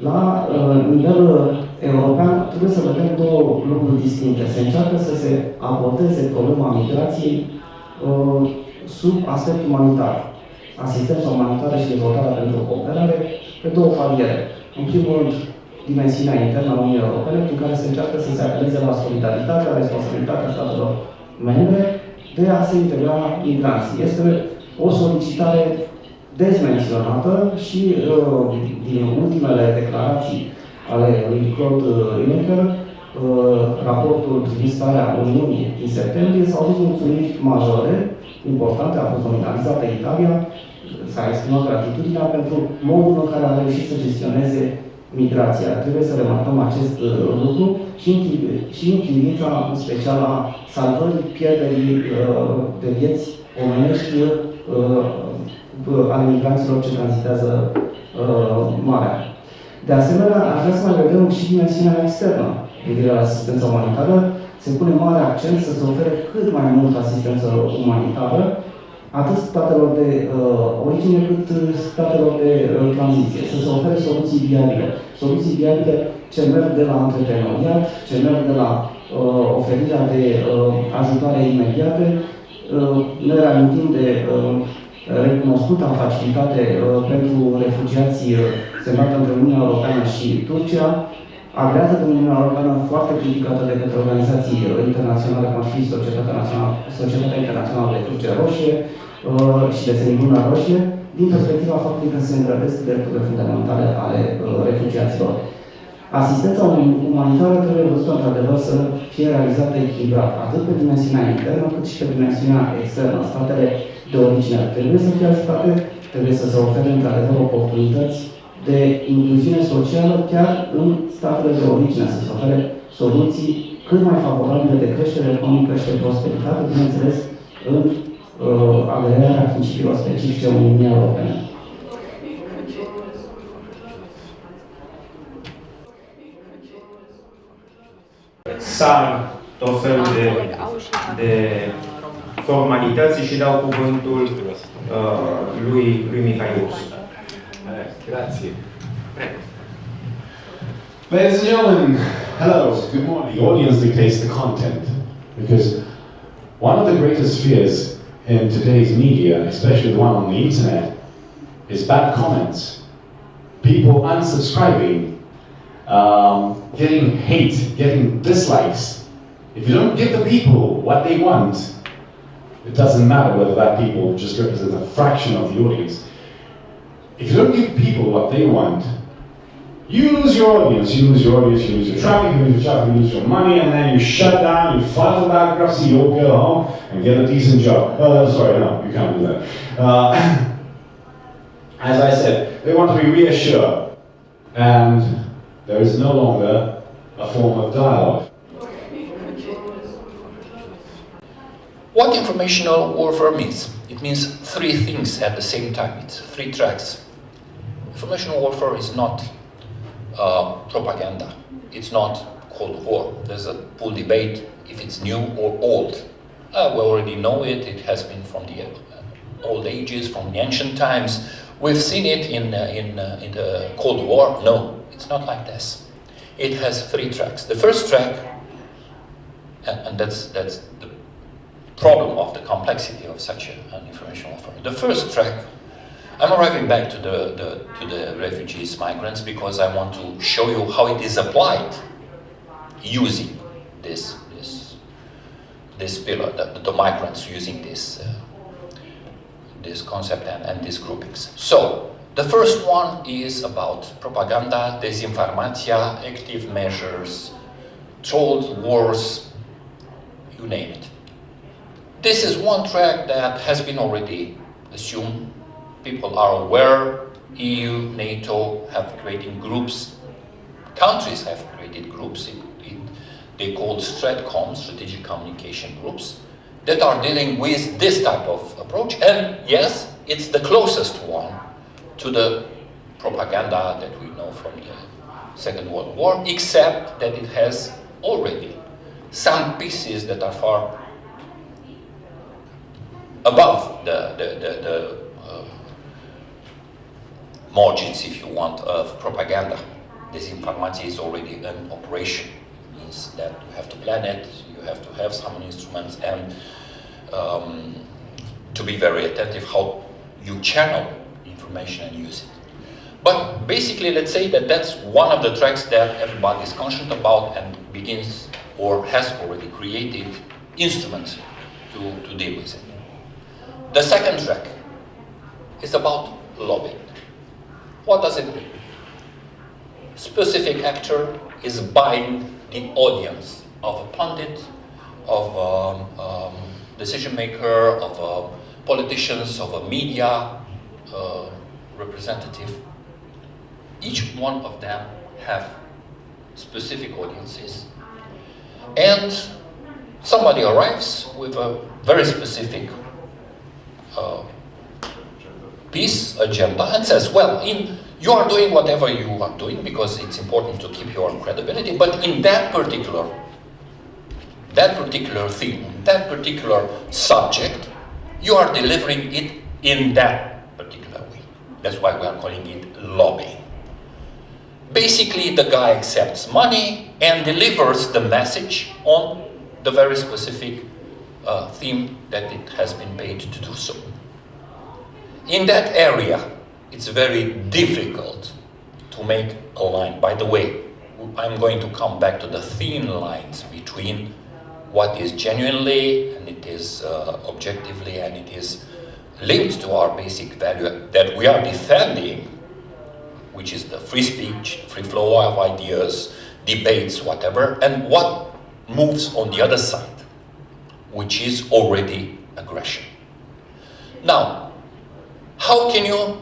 La nivel european trebuie să vedem două lucruri distincte. Se încearcă să se abordeze problema migrației sub aspect umanitar. Asistența umanitară și dezvoltarea pentru cooperare pe două paliere. În primul rând, dimensiunea internă a Uniunii Europene, prin care se încearcă să se apeleze la solidaritatea, responsabilitatea statelor membre de a se integra migranții. Este o solicitare dezmenționată și din ultimele declarații ale lui Claude Juncker, raportul privind starea Uniunii din septembrie, s-au dus mulțumiri majore, importante, a fost nominalizată Italia, s-a exprimat gratitudinea pentru modul în care a reușit să gestioneze migrația. Trebuie să remarcăm acest lucru și în privința, în special, a salvării pierderii de vieți omenești ale migranților ce tranzitează marea. De asemenea, aș vrea să mai vedem și dimensiunea externă privire la asistența umanitară. Se pune mare accent să se ofere cât mai mult asistență umanitară, atât statelor de origine, cât statelor de tranziție. Să se ofere soluții viabile. Soluții viabile ce merg de la antreprenoriat, ce merg de la oferirea de ajutoare imediate. Ne reamintim de recunoscuta facilitate pentru refugiații semnată între Uniunea Europeană și Turcia, agreată de Uniunea Europeană, foarte criticată de către organizații internaționale, cum ar fi Societatea Internațională de Cruce Roșie și de Semiluna Roșie, din perspectiva faptului că se îngrădesc drepturile fundamentale ale refugiaților. Asistența umanitară trebuie văzută, într-adevăr, să fie realizată echilibrat, atât pe dimensiunea internă, cât și pe dimensiunea externă. Statele de origine trebuie să fie ajutate, trebuie să se ofere, într-adevăr, oportunități de incluziune socială chiar în statele de origine, să se ofere soluții cât mai favorabile de creștere economică și de prosperitate, bineînțeles, în agregarea principiilor specifice Uniunii Europene. Sar tot felul de formalități și dau cuvântul lui Mihai. Grazie. Ladies and gentlemen, hello, good morning. The audience dictates the content, because one of the greatest fears in today's media, especially the one on the internet, is bad comments. People unsubscribing, getting hate, getting dislikes. If you don't give the people what they want, it doesn't matter whether that people just represent a fraction of the audience. If you don't give people what they want, you lose your audience, you lose your audience, you lose your traffic, you lose your traffic, you lose your money, and then you shut down, you file for bankruptcy, you'll go home and get a decent job. Sorry, no, you can't do that. As I said, they want to be reassured, and there is no longer a form of dialogue. What informational warfare means? It means three things at the same time. It's three tracks. Informational warfare is not propaganda. It's not Cold War. There's a full debate if it's new or old. We already know it. It has been from the old ages, from the ancient times. We've seen it in the Cold War. No, it's not like this. It has three tracks. The first track, and that's the problem of the complexity of such an information warfare. The first track, I'm arriving back to the refugees, migrants, because I want to show you how it is applied using this pillar, the migrants using this concept and these groupings. So, the first one is about propaganda, dezinformația, active measures, trolled wars, you name it. This is one track that has been already assumed. People are aware. EU, NATO have created groups. Countries have created groups. They called STRATCOM, Strategic Communication Groups, that are dealing with this type of approach. And yes, it's the closest one to the propaganda that we know from the Second World War, except that it has already some pieces that are far above the margins, if you want, of propaganda. disinformation is already in operation. It means that you have to plan it, you have to have some instruments, and to be very attentive how you channel information and use it. But basically, let's say that that's one of the tracks that everybody is conscious about and begins or has already created instruments to deal with it. The second track is about lobbying. What does it mean? Specific actor is buying the audience of a pundit, of a decision maker, of politicians, of a media representative. Each one of them have specific audiences, and somebody arrives with a very specific piece, agenda, and says, well, you are doing whatever you are doing because it's important to keep your credibility, but in that particular theme, that particular subject, you are delivering it in that particular way. That's why we are calling it lobbying. Basically, the guy accepts money and delivers the message on the very specific theme that it has been paid to do so. In that area, it's very difficult to make a line. By the way, I'm going to come back to the thin lines between what is genuinely and it is objectively and it is linked to our basic value that we are defending, which is the free speech, free flow of ideas, debates, whatever, and what moves on the other side, which is already aggression. Now, how can you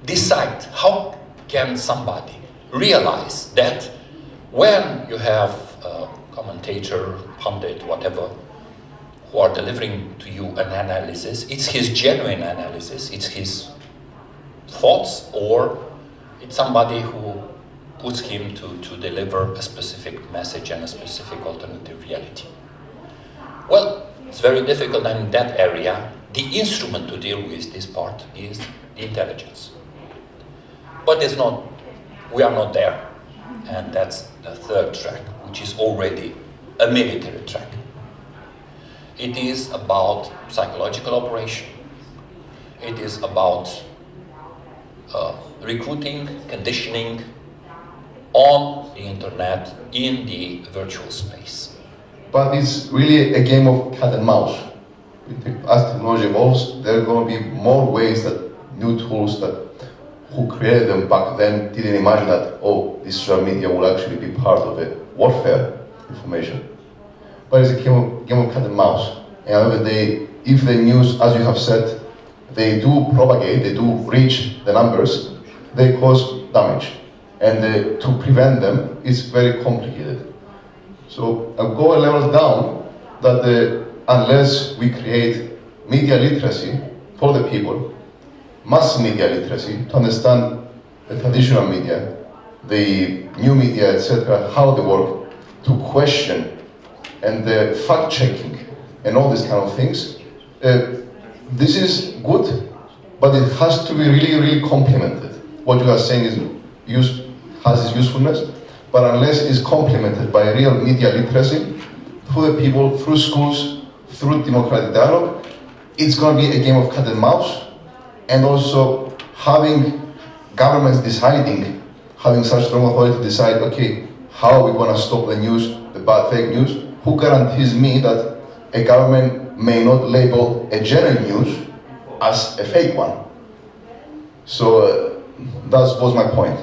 decide, how can somebody realize that when you have a commentator, pundit, whatever, who are delivering to you an analysis, it's his genuine analysis, it's his thoughts, or it's somebody who puts him to deliver a specific message and a specific alternative reality? Well, it's very difficult, and in that area, the instrument to deal with this part is the intelligence. But we are not there. And that's the third track, which is already a military track. It is about psychological operation. It is about recruiting, conditioning on the internet, in the virtual space. But it's really a game of cat and mouse. As technology evolves, there are going to be more ways that new tools that who created them back then didn't imagine that, oh, this social media will actually be part of a warfare information. But it's a game of cat and mouse. And at the end of the day, if the news, as you have said, they do propagate, they do reach the numbers, they cause damage. And to prevent them is very complicated. So I'll go a level down that unless we create media literacy for the people, mass media literacy, to understand the traditional media, the new media, etc., how they work, to question and the fact-checking and all these kind of things, this is good, but it has to be really, really complemented. What you are saying has its usefulness, but unless it's complemented by real media literacy, through the people, through schools, through democratic dialogue, it's going to be a game of cat and mouse, and also having governments deciding, having such strong authority to decide, okay, how are we going to stop the news, the bad fake news? Who guarantees me that a government may not label a genuine news as a fake one? So that was my point.